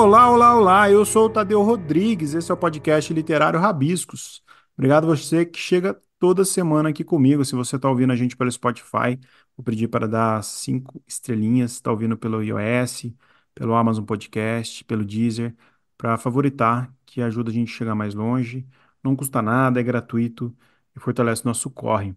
Olá, olá, olá! Eu sou o Tadeu Rodrigues, esse é o podcast Literário Rabiscos. Obrigado a você que chega toda semana aqui comigo. Se você está ouvindo a gente pelo Spotify, vou pedir para dar 5 estrelinhas. Está ouvindo pelo iOS, pelo Amazon Podcast, pelo Deezer, para favoritar, que ajuda a gente a chegar mais longe. Não custa nada, é gratuito e fortalece o nosso corre.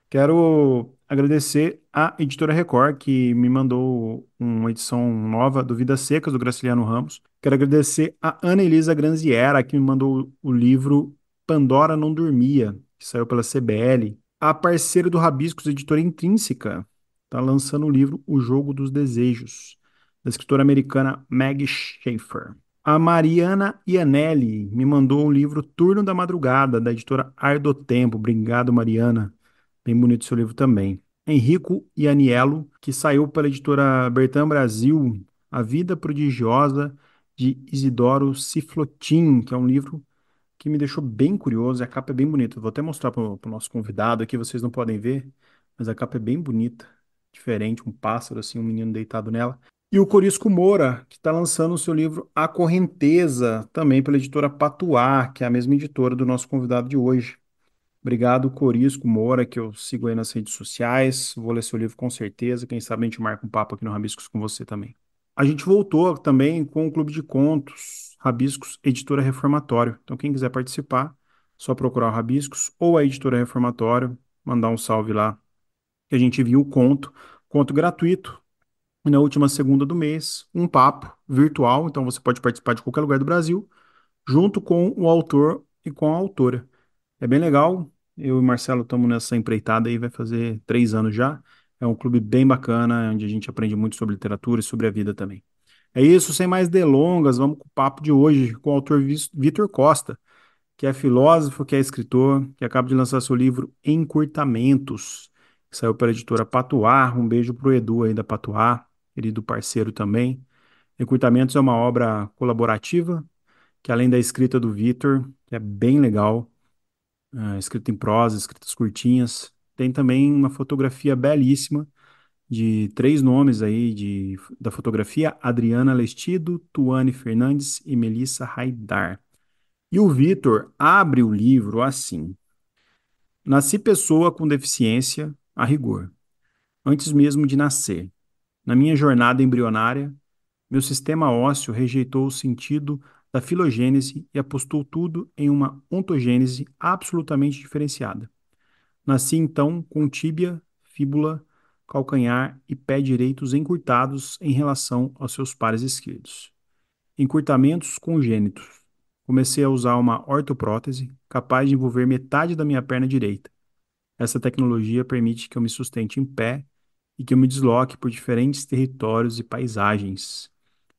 Quero agradecer à Editora Record, que me mandou uma edição nova do Vidas Secas, do Graciliano Ramos. Quero agradecer a Ana Elisa Granziera, que me mandou o livro Pandora Não Dormia, que saiu pela CBL. A parceira do Rabiscos, Editora Intrínseca, está lançando o livro O Jogo dos Desejos, da escritora americana Maggie Schaefer. A Mariana Ianelli me mandou o livro Turno da Madrugada, da editora Ar do Tempo. Obrigado, Mariana. Bem bonito seu livro também. Enrico e Aniello, que saiu pela editora Bertrand Brasil, A Vida Prodigiosa de Isidoro Ciflotin, que é um livro que me deixou bem curioso. A capa é bem bonita. Vou até mostrar para o nosso convidado aqui, vocês não podem ver, mas a capa é bem bonita, diferente, um pássaro assim, um menino deitado nela. E o Corisco Moura, que está lançando o seu livro A Correnteza, também pela editora Patuá, que é a mesma editora do nosso convidado de hoje. Obrigado, Corisco Moura, que eu sigo aí nas redes sociais. Vou ler seu livro com certeza. Quem sabe a gente marca um papo aqui no Rabiscos com você também. A gente voltou também com o Clube de Contos, Rabiscos Editora Reformatório. Então, quem quiser participar, só procurar o Rabiscos ou a Editora Reformatório, mandar um salve lá, que a gente viu o conto gratuito. E na última segunda do mês, um papo virtual. Então, você pode participar de qualquer lugar do Brasil, junto com o autor e com a autora. É bem legal. Eu e Marcelo estamos nessa empreitada aí, vai fazer 3 anos já. É um clube bem bacana, onde a gente aprende muito sobre literatura e sobre a vida também. É isso, sem mais delongas, vamos com o papo de hoje com o autor Vitor Costa, que é filósofo, que é escritor, que acaba de lançar seu livro Encurtamentos, que saiu pela editora Patuá. Um beijo pro Edu aí da Patuá, querido parceiro também. Encurtamentos é uma obra colaborativa, que além da escrita do Vitor, que é bem legal, escrito em prosa, escritas curtinhas. Tem também uma fotografia belíssima de 3 nomes aí da fotografia: Adriana Lestido, Tuane Fernandes e Melissa Haidar. E o Vitor abre o livro assim: Nasci pessoa com deficiência, a rigor, antes mesmo de nascer. Na minha jornada embrionária, meu sistema ósseo rejeitou o sentido da filogênese e apostou tudo em uma ontogênese absolutamente diferenciada. Nasci então com tíbia, fíbula, calcanhar e pé direitos encurtados em relação aos seus pares esquerdos. Encurtamentos congênitos. Comecei a usar uma ortoprótese capaz de envolver metade da minha perna direita. Essa tecnologia permite que eu me sustente em pé e que eu me desloque por diferentes territórios e paisagens.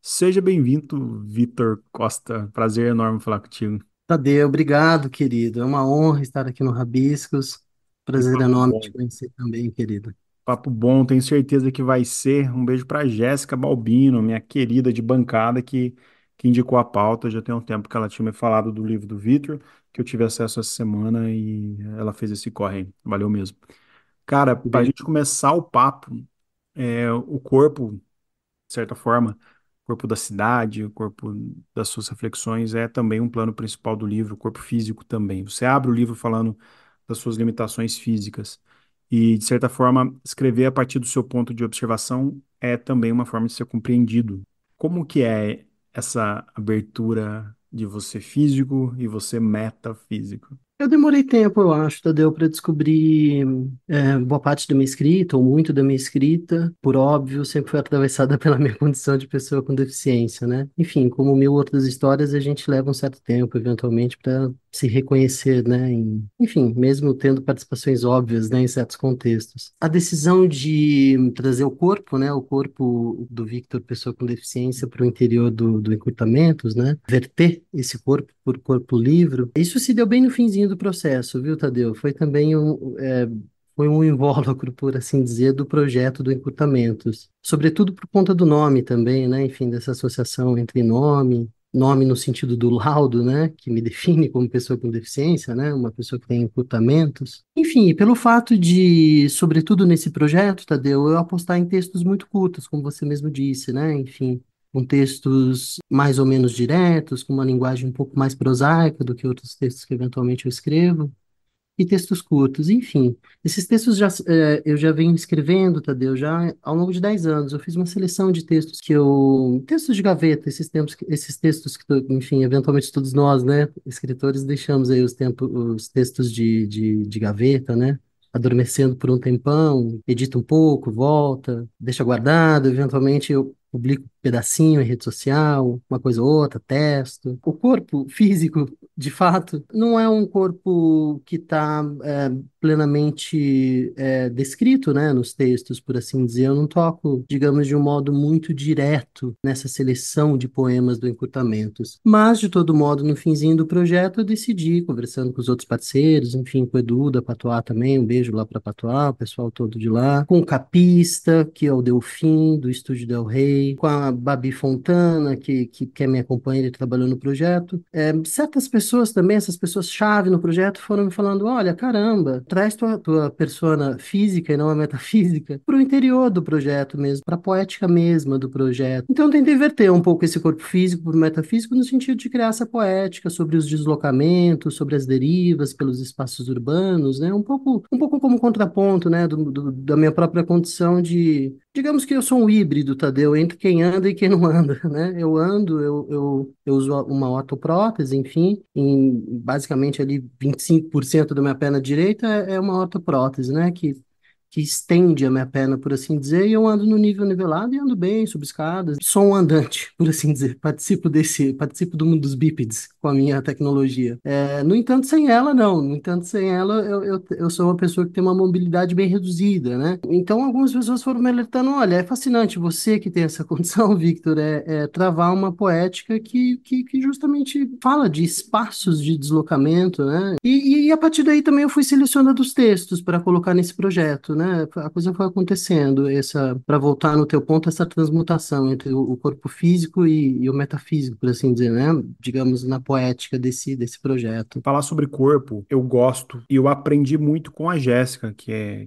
Seja bem-vindo, Vitor Costa. Prazer enorme falar contigo. Tadeu, obrigado, querido. É uma honra estar aqui no Rabiscos. Que Prazer papo enorme te bom. conhecer também, querido. Papo bom, tenho certeza que vai ser. Um beijo para Jéssica Balbino, minha querida de bancada, que indicou a pauta. Já tem um tempo que ela tinha me falado do livro do Vitor, que eu tive acesso essa semana e ela fez esse corre aí. Valeu mesmo. Cara, Um para a beijo. gente começar o papo, o corpo, de certa forma, o corpo da cidade, o corpo das suas reflexões é também um plano principal do livro, o corpo físico também. Você abre o livro falando das suas limitações físicas e, de certa forma, escrever a partir do seu ponto de observação é também uma forma de ser compreendido. Como que é essa abertura de você físico e você metafísico? Eu demorei tempo, eu acho, Tadeu, para descobrir boa parte da minha escrita, ou muito da minha escrita, por óbvio, sempre foi atravessada pela minha condição de pessoa com deficiência, né? Enfim, como mil outras histórias, a gente leva um certo tempo, eventualmente, para se reconhecer, né? Enfim, mesmo tendo participações óbvias, né, em certos contextos. A decisão de trazer o corpo, né? O corpo do Victor, pessoa com deficiência, para o interior do Encurtamentos, né? Verter esse corpo por corpo livre. Isso se deu bem no finzinho do processo, viu, Tadeu? Foi também foi um invólucro, por assim dizer, do projeto do Encurtamentos. Sobretudo por conta do nome também, né? Enfim, dessa associação entre nome no sentido do laudo, né, que me define como pessoa com deficiência, né, uma pessoa que tem encurtamentos. Enfim, e pelo fato de, sobretudo nesse projeto, Tadeu, eu apostar em textos muito curtos, como você mesmo disse, né, enfim, com textos mais ou menos diretos, com uma linguagem um pouco mais prosaica do que outros textos que eventualmente eu escrevo e textos curtos, enfim. Esses textos eu já venho escrevendo, Tadeu, já ao longo de 10 anos. Eu fiz uma seleção de textos textos de gaveta, esses textos que, enfim, eventualmente todos nós, né, escritores, deixamos aí os textos de gaveta, né? Adormecendo por um tempão, edita um pouco, volta, deixa guardado, eventualmente eu publico um pedacinho em rede social, uma coisa ou outra, testo. O corpo físico, de fato, não é um corpo que está plenamente descrito, né, nos textos, por assim dizer. Eu não toco, digamos, de um modo muito direto nessa seleção de poemas do Encurtamentos. Mas, de todo modo, no finzinho do projeto, eu decidi, conversando com os outros parceiros, enfim, com o Edu da Patois também, um beijo lá para Patois, o pessoal todo de lá, com o Capista, que é o Delfim, do Estúdio Del Rey, com a Babi Fontana, que é minha companheira e trabalhou no projeto. Certas pessoas também, essas pessoas-chave no projeto, foram me falando: olha, caramba, traz tua persona física e não a metafísica para o interior do projeto mesmo, para a poética mesma do projeto. Então, eu tentei verter um pouco esse corpo físico para o metafísico no sentido de criar essa poética sobre os deslocamentos, sobre as derivas pelos espaços urbanos, né? Um pouco como contraponto, né, da minha própria condição de. Digamos que eu sou um híbrido, Tadeu, entre quem anda e quem não anda, né? Eu ando, eu uso uma ortoprótese, enfim, basicamente ali 25% da minha perna direita é uma ortoprótese, né? Que estende a minha perna, por assim dizer, e eu ando no nível nivelado e ando bem, subo escadas. Sou um andante, por assim dizer. Participo do mundo dos bípedes com a minha tecnologia. No entanto, sem ela, não. No entanto, sem ela, eu sou uma pessoa que tem uma mobilidade bem reduzida, né? Então, algumas pessoas foram me alertando: olha, é fascinante você que tem essa condição, Victor, travar uma poética que justamente fala de espaços de deslocamento, né? E a partir daí também eu fui selecionando os textos para colocar nesse projeto, né? A coisa foi acontecendo, para voltar no teu ponto, essa transmutação entre o corpo físico e o metafísico, por assim dizer, né? Digamos, na poética desse projeto. Falar sobre corpo, eu gosto e eu aprendi muito com a Jéssica,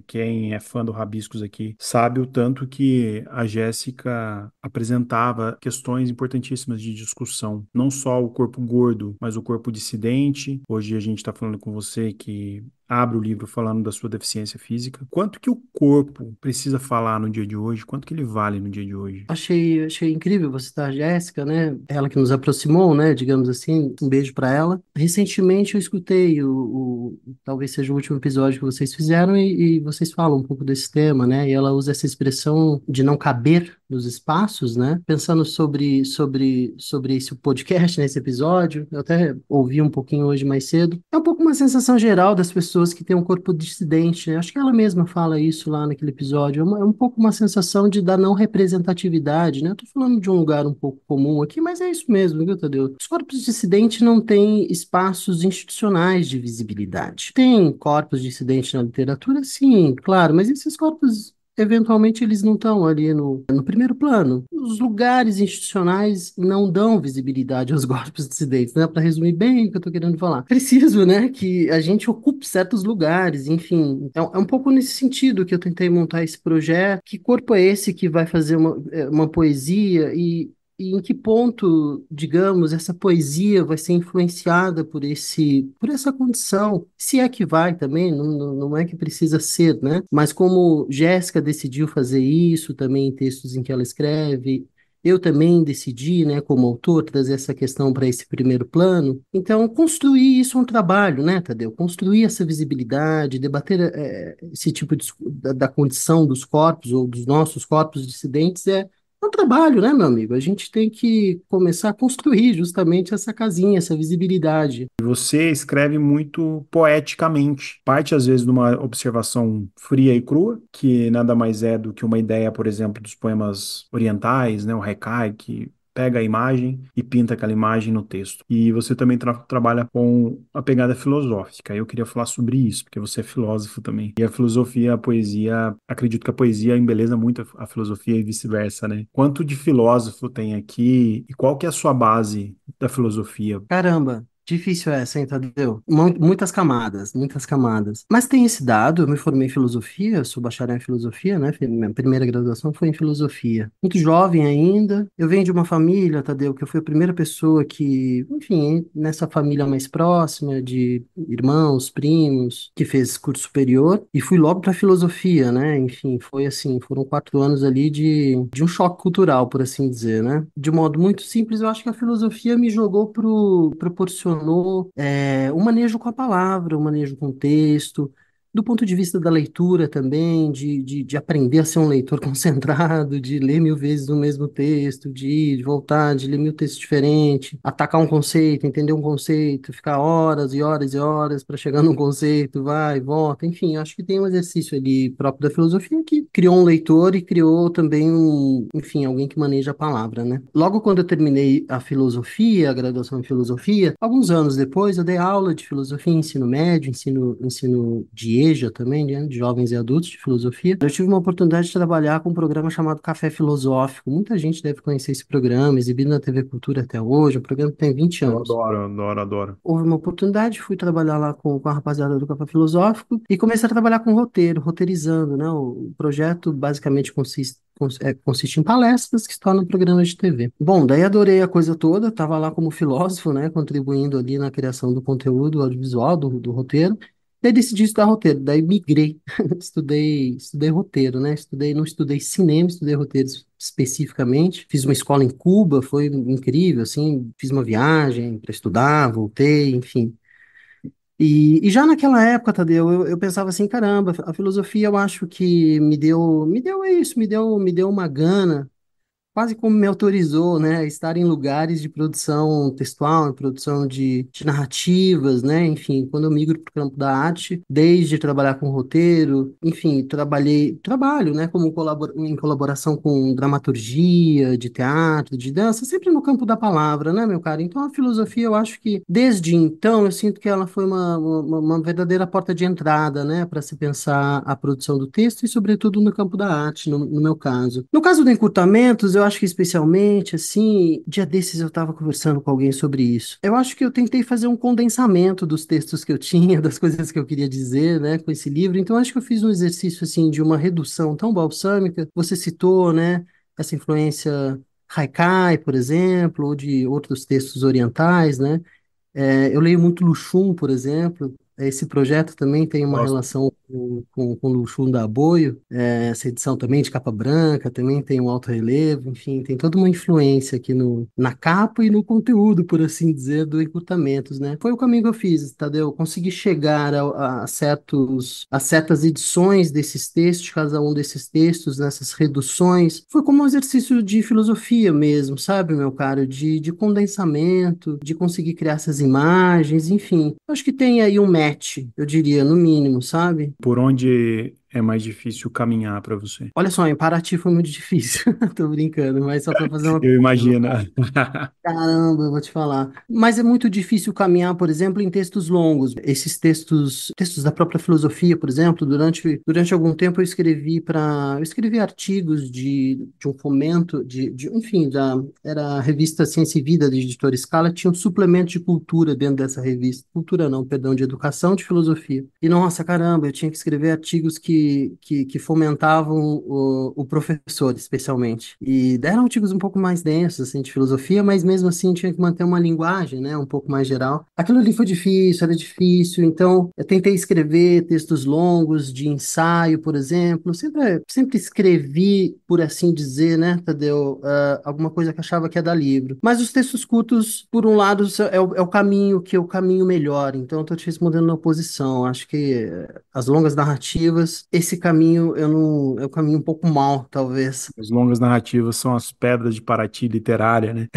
quem é fã do Rabiscos aqui, sabe o tanto que a Jéssica apresentava questões importantíssimas de discussão, não só o corpo gordo, mas o corpo dissidente. Hoje a gente está falando com você que abre o livro falando da sua deficiência física. Quanto que o corpo precisa falar no dia de hoje? Quanto que ele vale no dia de hoje? Achei incrível você citar a Jéssica, né? Ela que nos aproximou, né? Digamos assim, um beijo para ela. Recentemente eu escutei talvez seja o último episódio que vocês fizeram e vocês falam um pouco desse tema, né? E ela usa essa expressão de não caber nos espaços, né? Pensando sobre esse podcast, nesse episódio, eu até ouvi um pouquinho hoje mais cedo. É um pouco uma sensação geral das pessoas que têm um corpo dissidente, né? Acho que ela mesma fala isso lá naquele episódio. É um pouco uma sensação da não representatividade, né? Eu tô falando de um lugar um pouco comum aqui, mas é isso mesmo, viu, Tadeu? Os corpos dissidentes não têm espaços institucionais de visibilidade. Tem corpos dissidentes na literatura, sim, claro, mas esses corpos eventualmente eles não estão ali no primeiro plano. Os lugares institucionais não dão visibilidade aos corpos dissidentes, né? Para resumir bem o que eu estou querendo falar. Preciso, né, que a gente ocupe certos lugares, enfim. É um pouco nesse sentido que eu tentei montar esse projeto. Que corpo é esse que vai fazer uma poesia e em que ponto, digamos, essa poesia vai ser influenciada por essa condição? Se é que vai também, não é que precisa ser, né? Mas como Jéssica decidiu fazer isso também em textos em que ela escreve, eu também decidi, né, como autor, trazer essa questão para esse primeiro plano. Então, construir isso é um trabalho, né, Tadeu? Construir essa visibilidade, debater esse tipo da condição dos corpos ou dos nossos corpos dissidentes é um trabalho, né, meu amigo? A gente tem que começar a construir justamente essa casinha, essa visibilidade. Você escreve muito poeticamente. Parte, às vezes, de uma observação fria e crua, que nada mais é do que uma ideia, por exemplo, dos poemas orientais, né? O Haikai, que pega a imagem e pinta aquela imagem no texto. E você também trabalha com a pegada filosófica. Eu queria falar sobre isso, porque você é filósofo também. E a filosofia, a poesia, acredito que a poesia embeleza muito a filosofia e vice-versa, né? Quanto de filósofo tem aqui e qual que é a sua base da filosofia? Caramba, Difícil essa, hein, Tadeu? Muitas camadas, muitas camadas. Mas tem esse dado, eu me formei em filosofia, sou bacharel em filosofia, né? Minha primeira graduação foi em filosofia. Muito jovem ainda. Eu venho de uma família, Tadeu, que eu fui a primeira pessoa que, enfim, nessa família mais próxima, de irmãos, primos, que fez curso superior, e fui logo para filosofia, né? Enfim, foi assim, foram 4 anos ali de um choque cultural, por assim dizer, né? De modo muito simples, eu acho que a filosofia me proporcionou um manejo com a palavra, um manejo com o texto, do ponto de vista da leitura também, de aprender a ser um leitor concentrado, de ler 1000 vezes o mesmo texto, de ir, de voltar, de ler 1000 textos diferentes, atacar um conceito, entender um conceito, ficar horas e horas e horas para chegar num conceito, vai, volta, enfim, acho que tem um exercício ali próprio da filosofia que criou um leitor e criou também enfim, alguém que maneja a palavra, né? Logo quando eu terminei a filosofia, a graduação em filosofia, alguns anos depois eu dei aula de filosofia em ensino médio, ensino de EJA também, né, de jovens e adultos de filosofia. Eu tive uma oportunidade de trabalhar com um programa chamado Café Filosófico. Muita gente deve conhecer esse programa, exibido na TV Cultura até hoje, um programa que tem 20 Eu anos. adoro, adoro, adoro. Houve uma oportunidade, fui trabalhar lá com a rapaziada do Café Filosófico e comecei a trabalhar com roteiro, roteirizando, né? O projeto basicamente consiste em palestras que se tornam programas de TV. Bom, daí adorei a coisa toda, estava lá como filósofo, né? Contribuindo ali na criação do conteúdo audiovisual, do roteiro. Daí decidi estudar roteiro, daí migrei, estudei roteiro, né? Não estudei cinema, estudei roteiro especificamente. Fiz uma escola em Cuba, foi incrível, assim, fiz uma viagem para estudar, voltei, enfim. E já naquela época, Tadeu, eu pensava assim, caramba, a filosofia eu acho que me deu isso, me deu uma gana quase como me autorizou, né, a estar em lugares de produção textual, em produção de narrativas, né, enfim, quando eu migro para o campo da arte, desde trabalhar com roteiro, enfim, trabalho, né, em colaboração com dramaturgia, de teatro, de dança, sempre no campo da palavra, né, meu cara? Então a filosofia, eu acho que desde então eu sinto que ela foi uma verdadeira porta de entrada, né, para se pensar a produção do texto e, sobretudo, no campo da arte, no meu caso. No caso do encurtamentos, eu acho que especialmente, assim, dia desses eu estava conversando com alguém sobre isso. Eu acho que eu tentei fazer um condensamento dos textos que eu tinha, das coisas que eu queria dizer, né, com esse livro. Então, acho que eu fiz um exercício, assim, de uma redução tão balsâmica. Você citou, né, essa influência Haikai, por exemplo, ou de outros textos orientais, né? Eu leio muito Luxum, por exemplo. Esse projeto também tem uma Gosto. relação com Luxum da Aboio. Essa edição também de capa branca também tem um alto relevo. Enfim, tem toda uma influência aqui na capa e no conteúdo, por assim dizer, do Encurtamentos, né? Foi o caminho que eu fiz, Tadeu. Consegui chegar a certas edições desses textos, cada um desses textos, nessas reduções. Foi como um exercício de filosofia mesmo, sabe, meu caro? De condensamento, de conseguir criar essas imagens, enfim. Acho que tem aí um match, eu diria, no mínimo, sabe? Por onde é mais difícil caminhar para você? Olha só, em Paraty foi muito difícil. Tô brincando, mas só para fazer uma Eu piada, meu imagino. cara. Caramba, eu vou te falar. Mas é muito difícil caminhar, por exemplo, em textos longos. Esses textos da própria filosofia, por exemplo, durante algum tempo eu escrevi artigos de um fomento, enfim, era a revista Ciência e Vida, da editora Scala, tinha um suplemento de cultura dentro dessa revista. Cultura não, perdão, de educação, de filosofia. E nossa, caramba, eu tinha que escrever artigos que fomentavam o professor, especialmente. E eram artigos um pouco mais densos, assim, de filosofia, mas mesmo assim tinha que manter uma linguagem, né, um pouco mais geral. Aquilo ali foi difícil, era difícil, então eu tentei escrever textos longos de ensaio, por exemplo, sempre escrevi, por assim dizer, né, Tadeu, alguma coisa que achava que ia dar livro. Mas os textos curtos, por um lado, é o caminho que eu caminho melhor, então eu tô te respondendo na oposição. Acho que as longas narrativas, esse caminho eu não, é o caminho um pouco mal, talvez. As longas narrativas são as pedras de Paraty literária, né?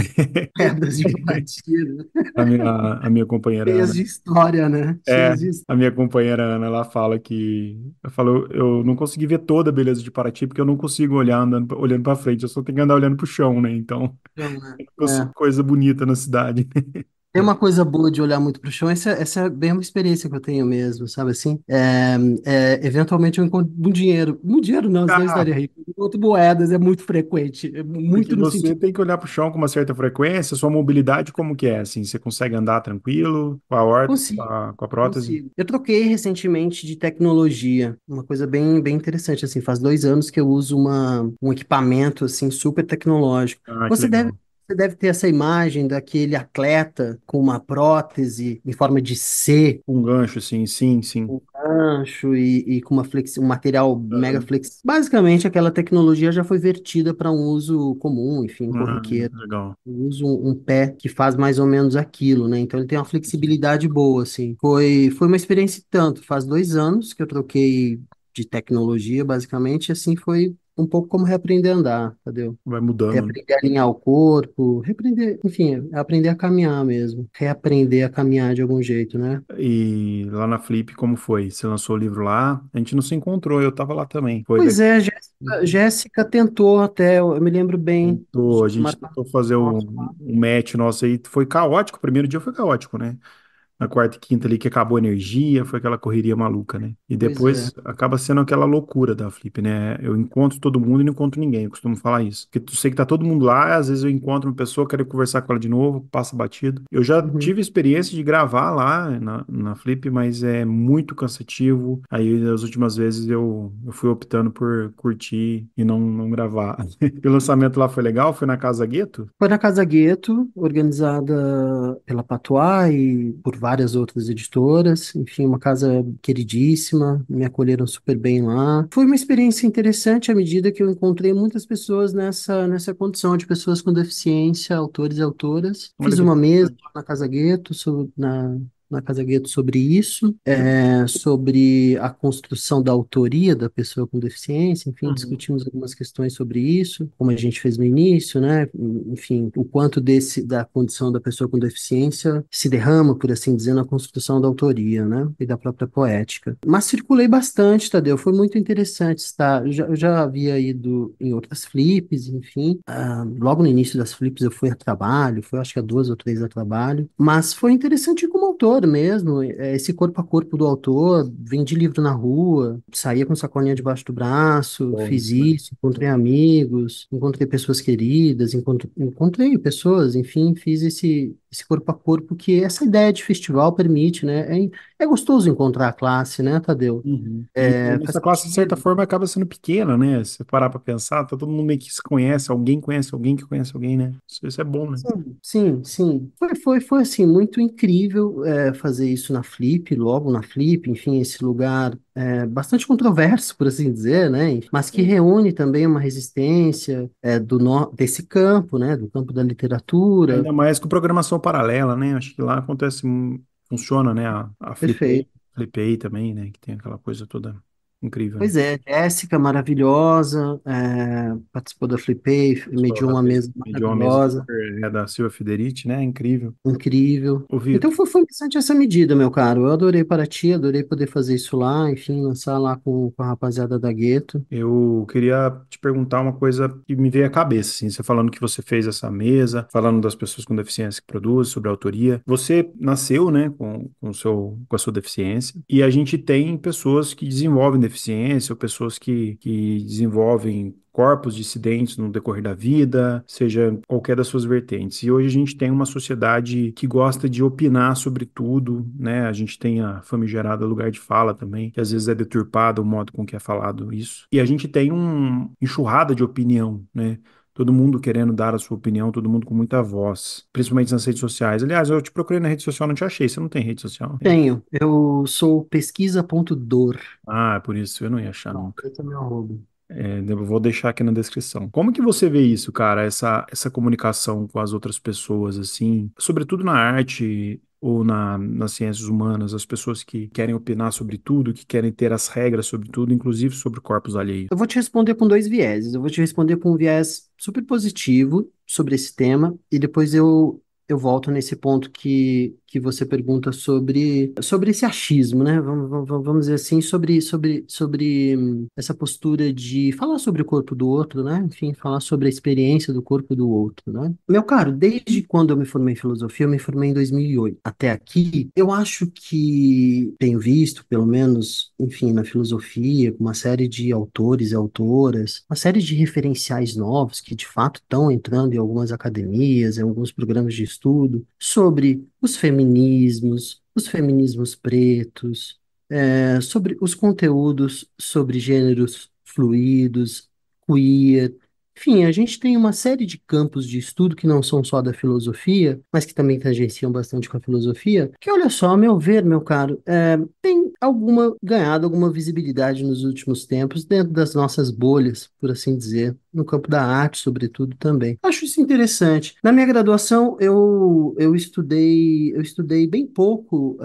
Pedras de partida, A minha companheira cheias Ana. de história, né? É, Cheias de a minha companheira Ana, ela fala que. Eu falo, eu não consegui ver toda a beleza de Paraty, porque eu não consigo olhar olhando para frente, eu só tenho que andar olhando pro chão, né? Então, história, né? eu consigo coisa bonita na cidade. Tem uma coisa boa de olhar muito para o chão, essa é bem uma experiência que eu tenho mesmo, sabe assim? Eventualmente eu encontro um dinheiro não, senão eu Ah, estaria rico. Encontro moedas, é muito frequente, porque muito no você sentido tem que olhar pro chão com uma certa frequência, sua mobilidade como que é? Assim, você consegue andar tranquilo com a órtese, com consigo, a prótese? consigo. Eu troquei recentemente de tecnologia, uma coisa bem interessante, assim, faz 2 anos que eu uso um equipamento, assim, super tecnológico. Ah, que Você deve, legal. você deve ter essa imagem daquele atleta com uma prótese em forma de C, Um gancho, sim, sim, sim. um gancho e com um material mega Aham. flexível. Basicamente, aquela tecnologia já foi vertida para um uso comum, enfim, Ah, corriqueiro. legal. Eu uso um pé que faz mais ou menos aquilo, né? Então ele tem uma flexibilidade boa, assim. Foi uma experiência e tanto. Faz 2 anos que eu troquei de tecnologia, basicamente, e assim foi um pouco como reaprender a andar, entendeu? Vai mudando, né? Reaprender a alinhar o corpo, reaprender, enfim, aprender a caminhar mesmo. Reaprender a caminhar de algum jeito, né? E lá na Flip, como foi? Você lançou o livro lá? A gente não se encontrou, eu tava lá também. Foi Pois legal. é, Jéssica tentou até, eu me lembro bem, A gente marcar tentou fazer nosso. um match nosso aí. Foi caótico. O primeiro dia foi caótico, né? Na quarta e quinta ali que acabou a energia, foi aquela correria maluca, né? E Pois é. depois acaba sendo aquela loucura da Flip, né? Eu encontro todo mundo e não encontro ninguém, eu costumo falar isso. Porque tu sei que tá todo mundo lá, às vezes eu encontro uma pessoa, quero conversar com ela de novo, passa batido. Eu já Uhum. tive experiência de gravar lá na Flip, mas é muito cansativo. Aí as últimas vezes eu fui optando por curtir e não gravar. E o lançamento lá foi legal? Foi na Casa Gueto? Foi na Casa Gueto, organizada pela Patois e por várias outras editoras. Enfim, uma casa queridíssima, me acolheram super bem lá. Foi uma experiência interessante à medida que eu encontrei muitas pessoas nessa condição de pessoas com deficiência, autores e autoras. Olha Fiz que uma mesa interessante. na Casa Gueto, na Casa Gueto sobre isso, sobre a construção da autoria da pessoa com deficiência, enfim, Uhum. discutimos algumas questões sobre isso, como a gente fez no início, né? Enfim, o quanto da condição da pessoa com deficiência se derrama, por assim dizer, na construção da autoria, né? E da própria poética. Mas circulei bastante, Tadeu, foi muito interessante estar. Eu já havia ido em outras flips, enfim. Logo no início das flips eu fui a trabalho, foi acho que a 2 ou 3 a trabalho, mas foi interessante como autor mesmo, esse corpo a corpo do autor, vendi livro na rua, saía com sacolinha debaixo do braço, Bom, fiz isso, né? isso, encontrei amigos, encontrei pessoas queridas, encontrei pessoas, enfim, fiz esse corpo a corpo que essa ideia de festival permite, né? É gostoso encontrar a classe, né, Tadeu? Uhum. E Faz nossa classe, de certa sentido. forma, acaba sendo pequena, né? Se você parar pra pensar, tá todo mundo meio que se conhece alguém que conhece alguém, né? Isso é bom, né? Sim, sim, sim. Foi assim, muito incrível fazer isso na Flip, logo na Flip, enfim, esse lugar bastante controverso, por assim dizer, né? Mas que Sim. reúne também uma resistência desse campo, né? Do campo da literatura. Ainda mais com programação paralela, né? Acho que lá acontece, funciona, né? A Perfeito. Flipei também, né? Que tem aquela coisa toda incrível, né? Pois é, Jéssica, maravilhosa, participou da Flipei, Pessoal mediou da uma mesa mediu uma mesa maravilhosa. super, da Silvia Federici, né? Incrível. Incrível. Ô, Então Vitor, foi interessante essa medida, meu caro. Eu adorei Paraty, adorei poder fazer isso lá, enfim, lançar lá com a rapaziada da Gueto. eu queria te perguntar uma coisa que me veio à cabeça, assim, você falando que você fez essa mesa, falando das pessoas com deficiência que produzem, sobre a autoria. Você nasceu, né, com a sua deficiência, e a gente tem pessoas que desenvolvem deficiência, ou pessoas que desenvolvem corpos dissidentes no decorrer da vida, seja qualquer das suas vertentes. E hoje a gente tem uma sociedade que gosta de opinar sobre tudo, né? A gente tem a famigerada lugar de fala também, que às vezes é deturpado o modo com que é falado isso. E a gente tem uma enxurrada de opinião, né? Todo mundo querendo dar a sua opinião, todo mundo com muita voz, principalmente nas redes sociais. Aliás, eu te procurei na rede social, não te achei. Você não tem rede social? Tem. Tenho, eu sou pesquisa.dor. Ah, é por isso eu não ia achar Pronto, nunca. esse é meu arroba. Eu vou deixar aqui na descrição. Como que você vê isso, cara? Essa comunicação com as outras pessoas, assim, sobretudo na arte ou nas ciências humanas, as pessoas que querem opinar sobre tudo, que querem ter as regras sobre tudo, inclusive sobre corpos alheios. Eu vou te responder com dois vieses. Eu vou te responder com um viés super positivo sobre esse tema, e depois eu volto nesse ponto que você pergunta sobre esse achismo, né? Vamos dizer assim, sobre essa postura de falar sobre o corpo do outro, né? Enfim, falar sobre a experiência do corpo do outro, né? Meu caro, desde quando eu me formei em filosofia, eu me formei em 2008. Até aqui, eu acho que tenho visto, pelo menos, enfim, na filosofia, uma série de autores e autoras, uma série de referenciais novos que de fato estão entrando em algumas academias, em alguns programas de estudo, sobre os feminismos pretos, sobre os conteúdos sobre gêneros fluidos, queer. Enfim, a gente tem uma série de campos de estudo que não são só da filosofia, mas que também tangenciam bastante com a filosofia, que, olha só, a meu ver, meu caro, tem ganhado alguma visibilidade nos últimos tempos dentro das nossas bolhas, por assim dizer, no campo da arte, sobretudo, também. Acho isso interessante. Na minha graduação, eu estudei bem pouco,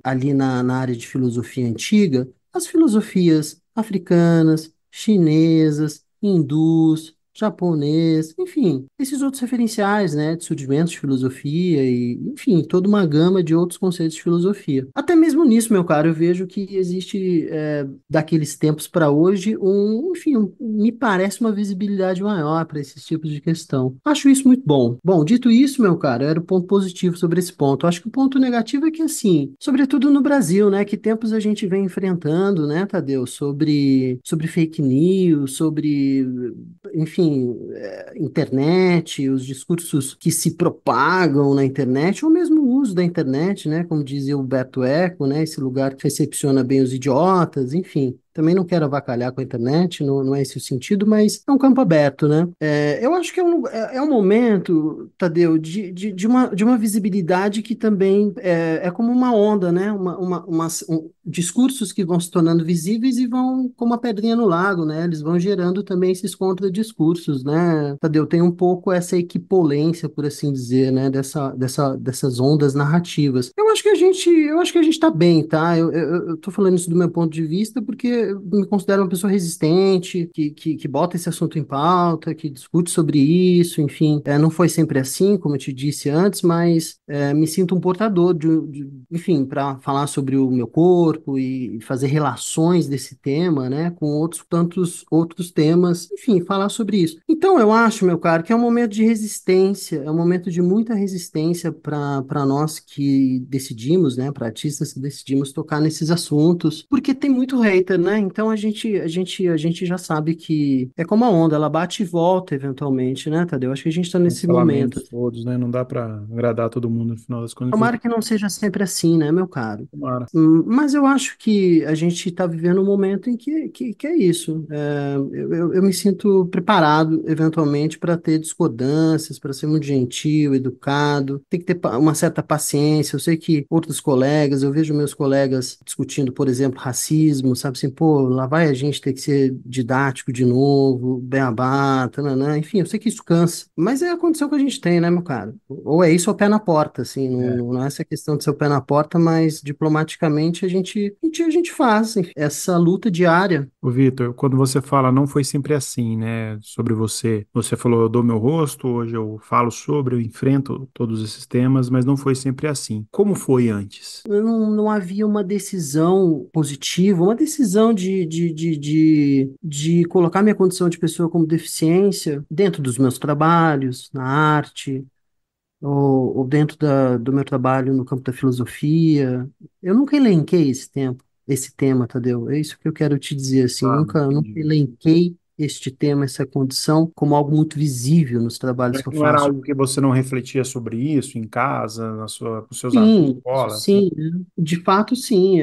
ali na área de filosofia antiga, as filosofias africanas, chinesas, hindus, japonês, enfim, esses outros referenciais, né, de surgimentos de filosofia e, enfim, toda uma gama de outros conceitos de filosofia. Até mesmo nisso, meu caro, eu vejo que existe, daqueles tempos para hoje, enfim, me parece uma visibilidade maior para esses tipos de questão. Acho isso muito bom. Bom, dito isso, meu caro, era o ponto positivo sobre esse ponto. Acho que o ponto negativo é que, assim, sobretudo no Brasil, né, que tempos a gente vem enfrentando, né, Tadeu, sobre fake news, sobre, enfim, internet, os discursos que se propagam na internet, ou mesmo o uso da internet, né, como dizia o Humberto Eco, né, esse lugar que recepciona bem os idiotas, enfim. Também não quero avacalhar com a internet, não é esse o sentido, mas é um campo aberto, né? Eu acho que é um momento, Tadeu, de uma visibilidade que também é como uma onda, né? Discursos que vão se tornando visíveis e vão como uma pedrinha no lago, né? Eles vão gerando também esses contradiscursos, né? Tadeu, tem um pouco essa equipolência, por assim dizer, né? Dessas ondas narrativas. Eu acho que a gente está bem, tá? Eu tô falando isso do meu ponto de vista porque eu me considero uma pessoa resistente, que bota esse assunto em pauta, que discute sobre isso, enfim. Não foi sempre assim, como eu te disse antes, mas me sinto um portador enfim, para falar sobre o meu corpo e fazer relações desse tema, né, com outros tantos outros temas, enfim, falar sobre isso. Então, eu acho, meu caro, que é um momento de resistência, é um momento de muita resistência para nós que decidimos, né, para artistas que decidimos tocar nesses assuntos, porque tem muito hater, né? Então a gente já sabe que é como a onda, ela bate e volta eventualmente, né, Tadeu? Acho que a gente está nesse momento. Cancelamentos todos, né? Não dá pra agradar todo mundo no final das contas. Tomara que não seja sempre assim, né, meu caro? Tomara. Mas eu acho que a gente está vivendo um momento em que é isso. Eu me sinto preparado, eventualmente, para ter discordâncias, para ser muito gentil, educado. Tem que ter uma certa paciência. Eu sei que outros colegas, eu vejo meus colegas discutindo, por exemplo, racismo, sabe assim, pô, lá vai a gente ter que ser didático de novo, beabá, tananã. Enfim, eu sei que isso cansa, mas é a condição que a gente tem, né, meu caro? Ou é isso ou é o pé na porta, assim, É. não é essa questão de ser o pé na porta, mas diplomaticamente a gente faz assim, essa luta diária. Ô, Vitor, quando você fala não foi sempre assim, né, sobre você, você falou eu dou meu rosto, hoje eu falo sobre, eu enfrento todos esses temas, mas não foi sempre assim. Como foi antes? Não havia uma decisão positiva, uma decisão de colocar minha condição de pessoa como deficiência dentro dos meus trabalhos, na arte, ou dentro do meu trabalho no campo da filosofia. Eu nunca elenquei esse tema, Tadeu. É isso que eu quero te dizer, assim, Ah, nunca entendi. elenquei este tema, essa condição, como algo muito visível nos trabalhos que eu Não era faço. algo que você não refletia sobre isso em casa, com seus amigos, na Sim, isso escola, assim? sim, né? De fato sim.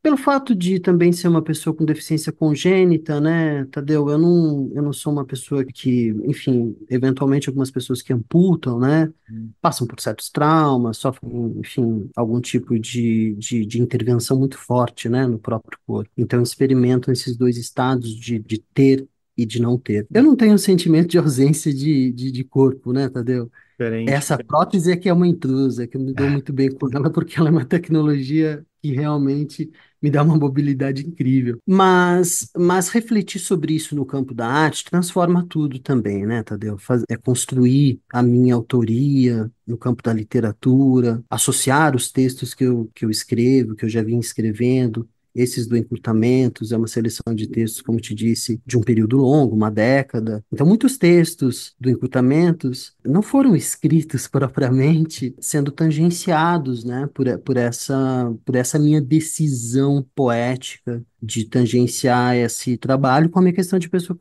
Pelo fato de também ser uma pessoa com deficiência congênita, né, Tadeu, eu não sou uma pessoa que, enfim, eventualmente algumas pessoas que amputam, né, Hum. passam por certos traumas, sofrem, enfim, algum tipo de intervenção muito forte, né, no próprio corpo. Então experimentam esses dois estados de ter e de não ter. Eu não tenho um sentimento de ausência de corpo, né, Tadeu? Diferente. Essa prótese é que é uma intrusa, que eu me dou muito bem com ela, porque ela é uma tecnologia que realmente me dá uma mobilidade incrível. Mas refletir sobre isso no campo da arte transforma tudo também, né, Tadeu? É construir a minha autoria no campo da literatura, associar os textos que eu escrevo, que eu já vim escrevendo. Esses do Encurtamentos é uma seleção de textos, como te disse, de um período longo, uma década. Então, muitos textos do Encurtamentos não foram escritos propriamente, sendo tangenciados, né, por essa minha decisão poética de tangenciar esse trabalho com a minha questão de pessoa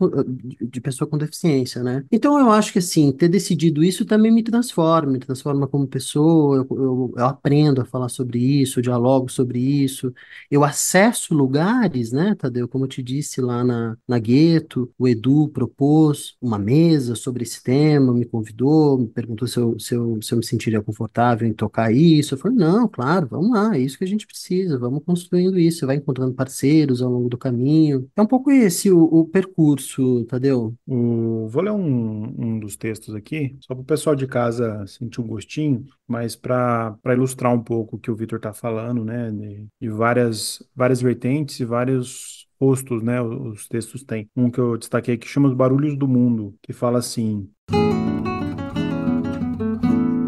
com deficiência, né? Então, eu acho que, assim, ter decidido isso também me transforma como pessoa, eu aprendo a falar sobre isso, eu dialogo sobre isso, eu acesso lugares, né, Tadeu? Como eu te disse lá na Gueto, o Edu propôs uma mesa sobre esse tema, me convidou, me perguntou se eu me sentiria confortável em tocar isso. Eu falei, não, claro, vamos lá, é isso que a gente precisa, vamos construindo isso. Você vai encontrando parceiros ao longo do caminho. É um pouco esse o percurso, Tadeu. Vou ler um dos textos aqui, só para o pessoal de casa sentir um gostinho, mas para ilustrar um pouco o que o Vitor está falando, né, de várias vertentes e vários postos, né, os textos têm. Um que eu destaquei que chama Os Barulhos do Mundo, que fala assim: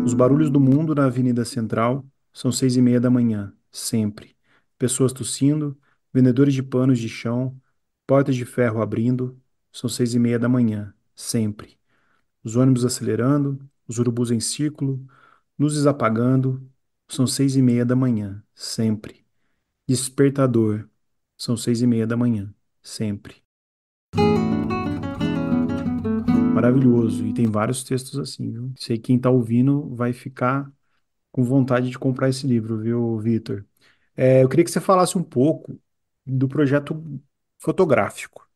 os barulhos do mundo na Avenida Central são 6:30 da manhã, sempre. Pessoas tossindo, vendedores de panos de chão, portas de ferro abrindo, são 6:30 da manhã, sempre. Os ônibus acelerando, os urubus em círculo, luzes apagando, são 6:30 da manhã, sempre. Despertador, são 6:30 da manhã, sempre. Maravilhoso. E tem vários textos assim, viu? Sei que quem tá ouvindo vai ficar com vontade de comprar esse livro, viu, Vitor? Eu queria que você falasse um pouco do projeto fotográfico,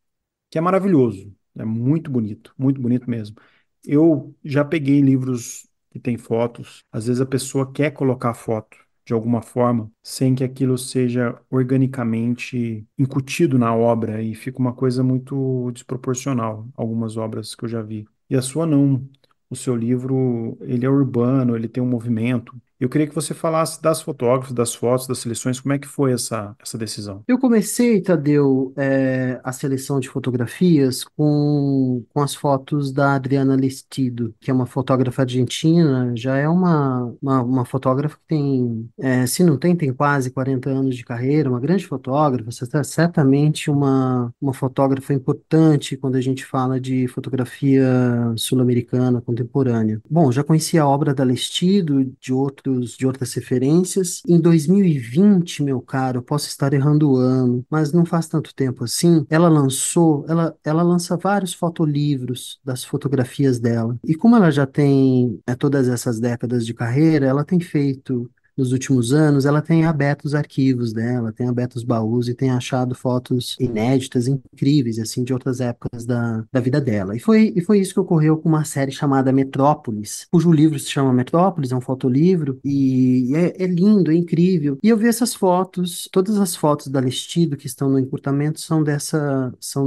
que é maravilhoso, é muito bonito mesmo. Eu já peguei livros que têm fotos, às vezes a pessoa quer colocar foto de alguma forma, sem que aquilo seja organicamente incutido na obra e fica uma coisa muito desproporcional, algumas obras que eu já vi. E a sua não. O seu livro, ele é urbano, ele tem um movimento. Eu queria que você falasse das fotógrafas, das fotos, das seleções, como é que foi essa decisão? Eu comecei, Tadeu, a seleção de fotografias com as fotos da Adriana Lestido, que é uma fotógrafa argentina, já é uma fotógrafa que tem, se não tem, tem quase 40 anos de carreira, uma grande fotógrafa, certamente uma fotógrafa importante quando a gente fala de fotografia sul-americana contemporânea. Bom, já conheci a obra da Lestido, de outras referências. Em 2020, meu caro, eu posso estar errando o ano, mas não faz tanto tempo assim, ela lança vários fotolivros das fotografias dela. E como ela já tem todas essas décadas de carreira, ela tem feito nos últimos anos, ela tem aberto os arquivos dela, tem aberto os baús e tem achado fotos inéditas, incríveis, assim, de outras épocas da vida dela. E foi isso que ocorreu com uma série chamada Metrópolis, cujo livro se chama Metrópolis, é um fotolivro, e é lindo, é incrível. E eu vi essas fotos, todas as fotos da Lestido que estão no encurtamento são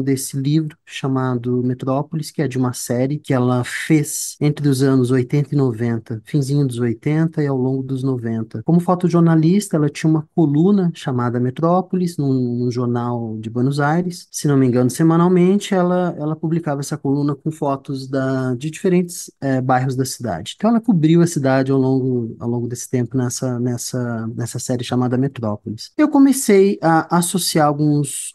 desse livro chamado Metrópolis, que é de uma série que ela fez entre os anos 80 e 90, finzinho dos 80 e ao longo dos 90. Como fotojornalista, ela tinha uma coluna chamada Metrópolis, num jornal de Buenos Aires. Se não me engano, semanalmente, ela publicava essa coluna com fotos de diferentes bairros da cidade. Então, ela cobriu a cidade ao longo desse tempo nessa série chamada Metrópolis. Eu comecei a associar algumas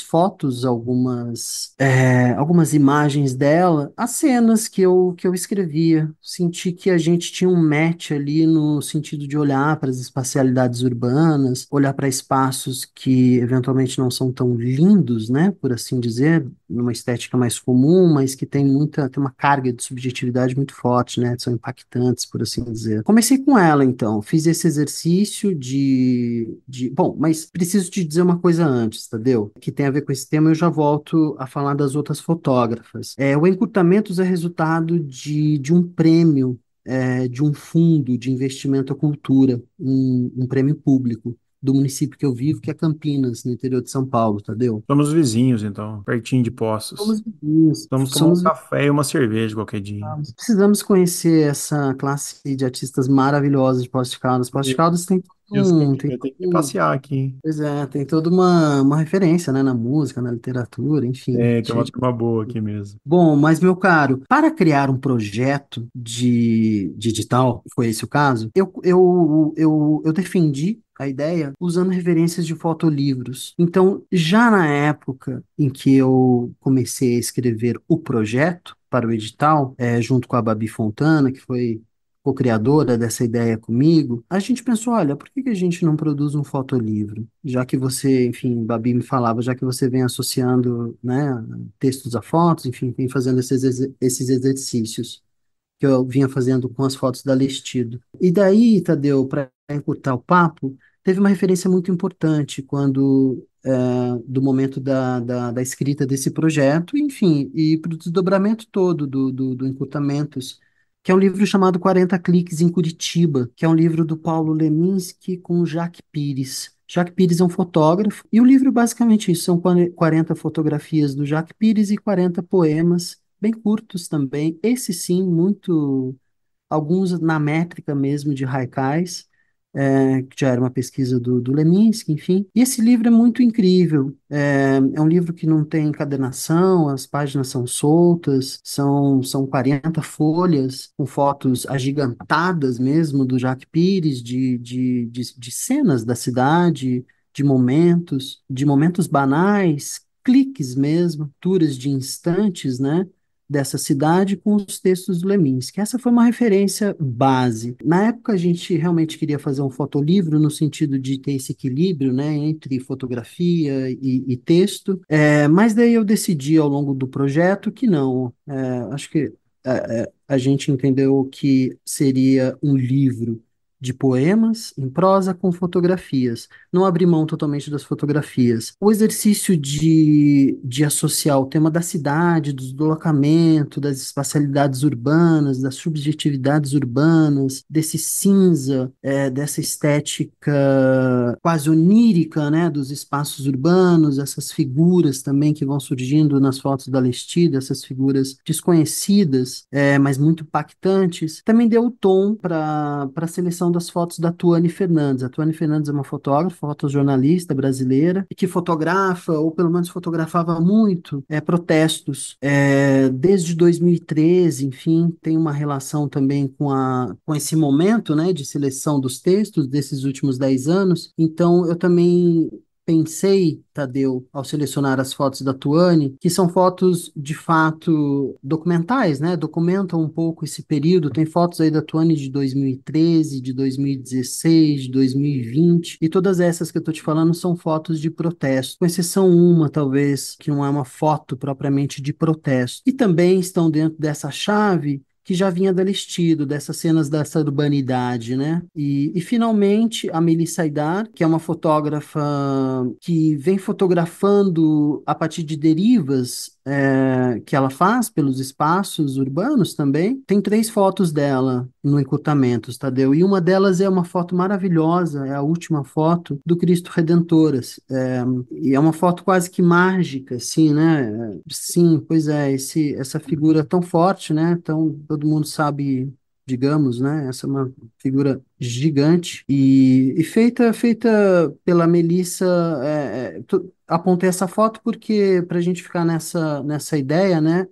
fotos, algumas imagens dela, as cenas que eu escrevia. Senti que a gente tinha um match ali no sentido de olhar para as espacialidades urbanas, olhar para espaços que eventualmente não são tão lindos, né, por assim dizer, numa estética mais comum, mas que tem uma carga de subjetividade muito forte, né, são impactantes, por assim dizer. Comecei com ela, então, fiz esse exercício bom, mas preciso te dizer uma coisa antes, Tadeu, que tem a ver com esse tema, eu já volto a falar das outras fotógrafas. O Encurtamentos é resultado de um prêmio, de um fundo de investimento à cultura, um prêmio público. do município que eu vivo, que é Campinas, no interior de São Paulo, Tadeu. Somos vizinhos, então, pertinho de Poços. Somos vizinhos, Vamos tomar um somos café e uma cerveja qualquer dia. vizinhos. Precisamos conhecer essa classe de artistas maravilhosos de Poços de Caldas. Poços de Caldas tem todo Isso que tem eu todo tenho que passear aqui. pois é, tem toda uma referência, né, na música, na literatura, enfim. Tem uma turma boa aqui mesmo. Bom, mas meu caro, para criar um projeto de digital, foi esse o caso, eu defendi a ideia usando referências de fotolivros. Então, já na época em que eu comecei a escrever o projeto para o edital, junto com a Babi Fontana, que foi co-criadora dessa ideia comigo, a gente pensou, olha, por que que a gente não produz um fotolivro? Já que você, enfim, Babi me falava, já que você vem associando, né, textos a fotos, enfim, vem fazendo esses exercícios que eu vinha fazendo com as fotos da Lestido. E daí, Tadeu, para encurtar o papo, teve uma referência muito importante quando do momento da escrita desse projeto, enfim, e para o desdobramento todo do Encurtamentos, que é um livro chamado 40 Cliques em Curitiba, que é um livro do Paulo Leminski com o Jacques Pires. Jacques Pires é um fotógrafo, e o livro basicamente isso, são 40 fotografias do Jacques Pires e 40 poemas bem curtos também, esse sim, muito, alguns na métrica mesmo de Haikais, que já era uma pesquisa do Leminski, enfim. E esse livro é muito incrível. É um livro que não tem encadernação, as páginas são soltas, são 40 folhas com fotos agigantadas mesmo do Jacques Pires, de cenas da cidade, de momentos banais, cliques mesmo, capturas de instantes, né? Dessa cidade com os textos do Leminski. Essa foi uma referência base. Na época, a gente realmente queria fazer um fotolivro no sentido de ter esse equilíbrio, né, entre fotografia e texto, mas daí eu decidi ao longo do projeto que não. Acho que a gente entendeu que seria um livro de poemas em prosa com fotografias. Não abrir mão totalmente das fotografias. O exercício de associar o tema da cidade, do deslocamento, das espacialidades urbanas, das subjetividades urbanas, desse cinza, dessa estética quase onírica, né, dos espaços urbanos, essas figuras também que vão surgindo nas fotos da Lestida, essas figuras desconhecidas, mas muito impactantes, também deu o tom para a seleção das fotos da Tuane Fernandes. A Tuane Fernandes é uma fotógrafa, fotojornalista brasileira, que fotografa, ou pelo menos fotografava muito, protestos. Desde 2013, enfim, tem uma relação também com esse momento, né, de seleção dos textos desses últimos 10 anos. Então, eu também pensei, Tadeu, ao selecionar as fotos da Tuane, que são fotos de fato documentais, né? Documentam um pouco esse período. Tem fotos aí da Tuane de 2013, de 2016, de 2020, e todas essas que eu tô te falando são fotos de protesto, com exceção uma, talvez, que não é uma foto propriamente de protesto. E também estão dentro dessa chave que já vinha da Listido, dessas cenas dessa urbanidade, né? E finalmente a Melissa Aidar, que é uma fotógrafa que vem fotografando a partir de derivas que ela faz pelos espaços urbanos também. Tem 3 fotos dela no Encurtamentos, Tadeu, e uma delas é uma foto maravilhosa, é a última foto do Cristo Redentor, e é uma foto quase que mágica, assim, né? Sim, pois é, essa figura tão forte, né? Tão, todo mundo sabe, digamos, né? Essa é uma figura gigante e feita pela Melissa. Apontei essa foto porque para a gente ficar nessa ideia, né?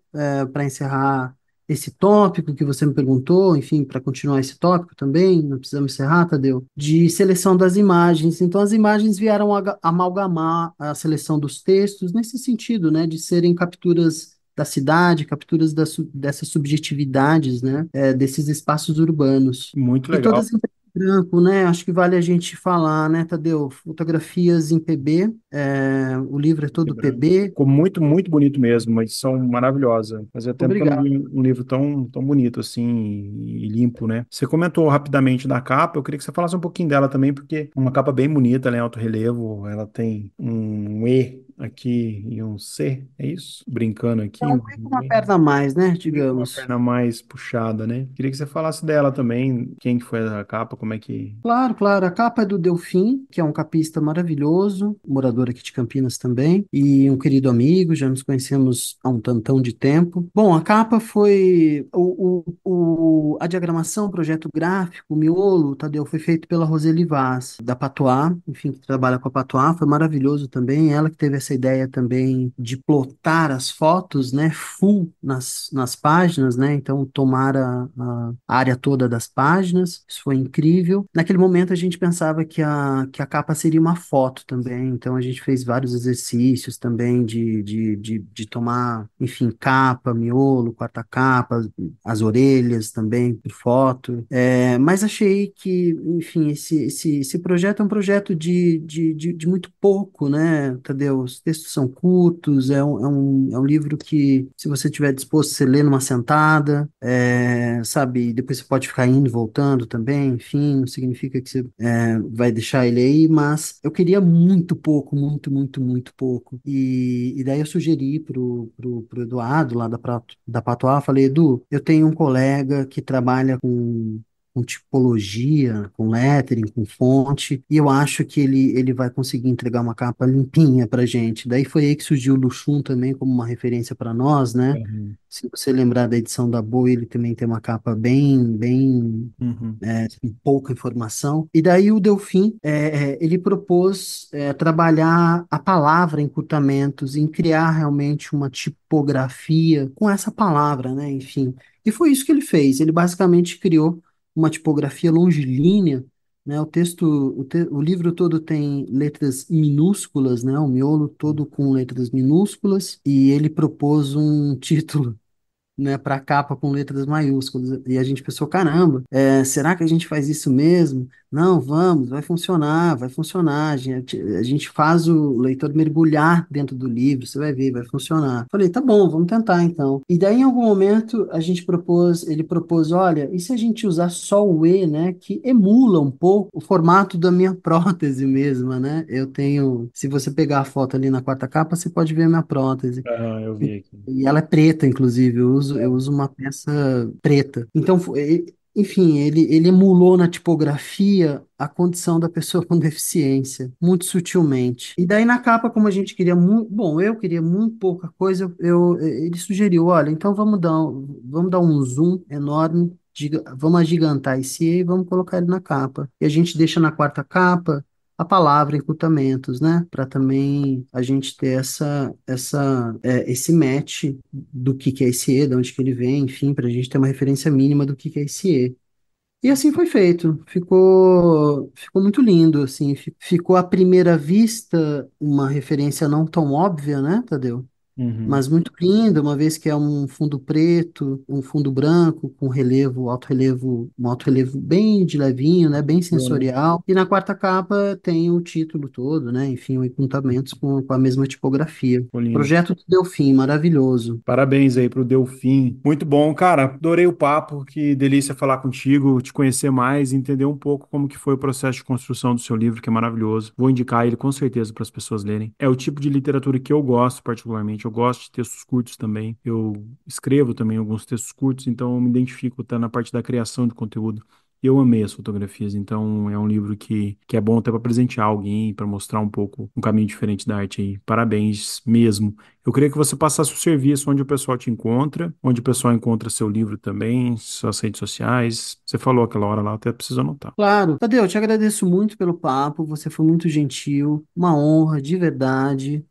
Para encerrar esse tópico que você me perguntou, enfim, para continuar esse tópico também, não precisamos encerrar, Tadeu, de seleção das imagens. Então, as imagens vieram amalgamar a seleção dos textos nesse sentido, né, de serem capturas da cidade, capturas dessas subjetividades, né, desses espaços urbanos. Muito E legal. todas em preto e branco, né? Acho que vale a gente falar, né, Tadeu? Fotografias em PB, o livro é todo Lembrando. PB. Ficou muito, muito bonito mesmo, uma edição maravilhosa. Fazia tempo que eu não Obrigado. vi um livro tão bonito assim e limpo, né? Você comentou rapidamente da capa, eu queria que você falasse um pouquinho dela também, porque é uma capa bem bonita, ela é em alto relevo, ela tem um E aqui em um C, é isso? Brincando É aqui, um com uma perna a mais, né, meio com uma digamos. perna mais puxada, né? Queria que você falasse dela também, quem que foi a capa, como é que... Claro, claro. A capa é do Delfim, que é um capista maravilhoso, morador aqui de Campinas também, e um querido amigo, já nos conhecemos há um tantão de tempo. Bom, a capa foi a diagramação, o projeto gráfico, o miolo, Tadeu, foi feito pela Roseli Vaz, da Patois, enfim, que trabalha com a Patois, foi maravilhoso também. Ela que teve essa ideia também de plotar as fotos, né, full nas páginas, né, então tomar a área toda das páginas, isso foi incrível. Naquele momento a gente pensava que a capa seria uma foto também, então a gente fez vários exercícios também de tomar, enfim, capa, miolo, quarta capa, as orelhas também por foto. Mas achei que, enfim, esse projeto é um projeto de muito pouco, né, Tadeu? Os textos são curtos, é um livro que, se você tiver disposto, você lê numa sentada, sabe? Depois você pode ficar indo e voltando também, enfim, não significa que você vai deixar ele aí, mas eu queria muito pouco, muito, muito, muito pouco. E daí eu sugeri pro Eduardo, lá da Patois, falei, Edu, eu tenho um colega que trabalha com tipologia, com lettering, com fonte, e eu acho que ele vai conseguir entregar uma capa limpinha pra gente. Daí foi aí que surgiu o Luxum também como uma referência para nós, né? Uhum. Se você lembrar da edição da Boa, ele também tem uma capa bem Uhum. com pouca informação. E daí o Delfim, ele propôs trabalhar a palavra encurtamentos, em criar realmente uma tipografia com essa palavra, né? Enfim. E foi isso que ele fez. Ele basicamente criou uma tipografia longilínea, né? O livro todo tem letras minúsculas, né? O miolo todo com letras minúsculas, e ele propôs um título, né, para capa com letras maiúsculas. E a gente pensou, caramba, será que a gente faz isso mesmo? Não, vamos, vai funcionar. A gente faz o leitor mergulhar dentro do livro, você vai ver, vai funcionar. Falei, tá bom, vamos tentar então. E daí, em algum momento, ele propôs, olha, e se a gente usar só o E, né, que emula um pouco o formato da minha prótese mesma, né? Eu tenho, se você pegar a foto ali na quarta capa, você pode ver a minha prótese. Aham, eu vi aqui. E ela é preta, inclusive, eu uso uma peça preta. Então, enfim, ele emulou na tipografia a condição da pessoa com deficiência, muito sutilmente. E daí na capa, como a gente queria muito, bom, eu queria muito pouca coisa, ele sugeriu, olha, então vamos dar um zoom enorme, vamos agigantar esse E e vamos colocar ele na capa. E a gente deixa na quarta capa a palavra encurtamentos, né? Para também a gente ter esse match do que é esse E, de onde que ele vem, enfim, para a gente ter uma referência mínima do que é esse E. E assim foi feito. Ficou muito lindo, assim. Ficou à primeira vista uma referência não tão óbvia, né, Tadeu? Uhum. Mas muito lindo, uma vez que é um fundo preto, um fundo branco, com relevo, alto relevo, um alto relevo bem de levinho, né, bem Bom, né? sensorial. E na quarta capa tem o título todo, né, enfim, o encantamentos com a mesma tipografia. Ficou lindo. Projeto do Delfim, maravilhoso. Parabéns aí pro Delfim. Muito bom, cara. Adorei o papo. Que delícia falar contigo, te conhecer mais, entender um pouco como que foi o processo de construção do seu livro, que é maravilhoso. Vou indicar ele com certeza para as pessoas lerem. É o tipo de literatura que eu gosto particularmente. Eu gosto de textos curtos também. Eu escrevo também alguns textos curtos, então eu me identifico tá na parte da criação de conteúdo. Eu amei as fotografias, então é um livro que é bom até para presentear alguém, para mostrar um pouco um caminho diferente da arte aí. Parabéns mesmo. Eu queria que você passasse o serviço onde o pessoal te encontra, onde o pessoal encontra seu livro também, suas redes sociais. Você falou aquela hora lá, até preciso anotar. Claro, Tadeu, eu te agradeço muito pelo papo, você foi muito gentil, uma honra de verdade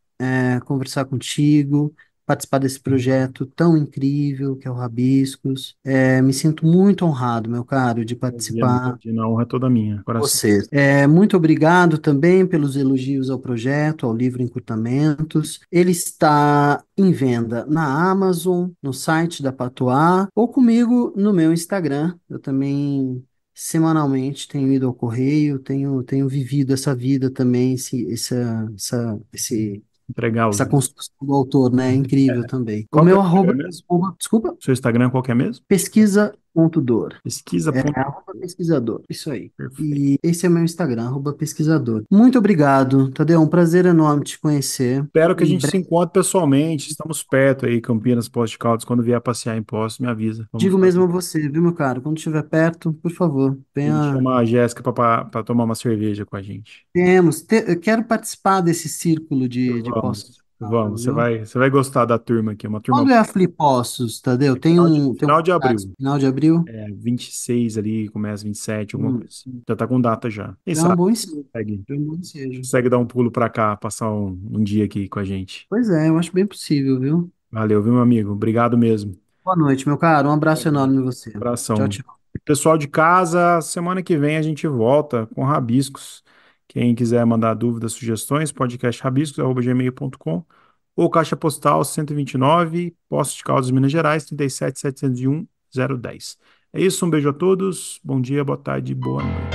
conversar contigo, participar desse projeto tão incrível que é o Rabiscos. Me sinto muito honrado, meu caro, de Imagina, participar imagina, a honra é toda minha, coração. você. Muito obrigado também pelos elogios ao projeto, ao livro Encurtamentos. Ele está em venda na Amazon, no site da Patois, ou comigo no meu Instagram. Eu também semanalmente tenho ido ao correio, tenho vivido essa vida também, Entregar os essa livros. construção do autor, né? É incrível também. O Qual que é meu o Instagram arroba, mesmo? desculpa, Seu Instagram qual que é mesmo? pesquisa Pesquisa.dor. Pesquisa. É arroba pesquisador, isso aí. Perfeito. E esse é meu Instagram, arroba pesquisador. Muito obrigado, Tadeu. Um prazer enorme te conhecer. Espero que a Em gente se breve, encontre pessoalmente. Estamos perto aí, Campinas, Poços de Caldas. Quando vier passear em Poços, me avisa. Vamos digo mesmo fazer. a você, viu, meu caro? Quando estiver perto, por favor, E venha. chama a Jéssica para tomar uma cerveja com a gente. Eu quero participar desse círculo de poços de Vamos, caldas, vamos. viu? Você vai gostar da turma aqui. Uma turma Quando é a Flipossos, Tadeu? Tem um final de prazo abril. no final de abril? É 26 ali, começa 27, alguma Hum, coisa assim. Já tá com data já. Quem já é um sabe? bom ensejo. Consegue, Já é um bom ensejo. consegue dar um pulo pra cá, passar um dia aqui com a gente. Pois é, eu acho bem possível, viu? Valeu, viu, meu amigo? Obrigado mesmo. Boa noite, meu caro. Um abraço enorme em você. Tchau, Abração. tchau. Pessoal de casa, semana que vem a gente volta com Rabiscos. Quem quiser mandar dúvidas, sugestões, podcastrabiscos@gmail.com ou caixa postal 129, Poços de Caldas, Minas Gerais, 37.701.010. É isso, um beijo a todos, bom dia, boa tarde, boa noite.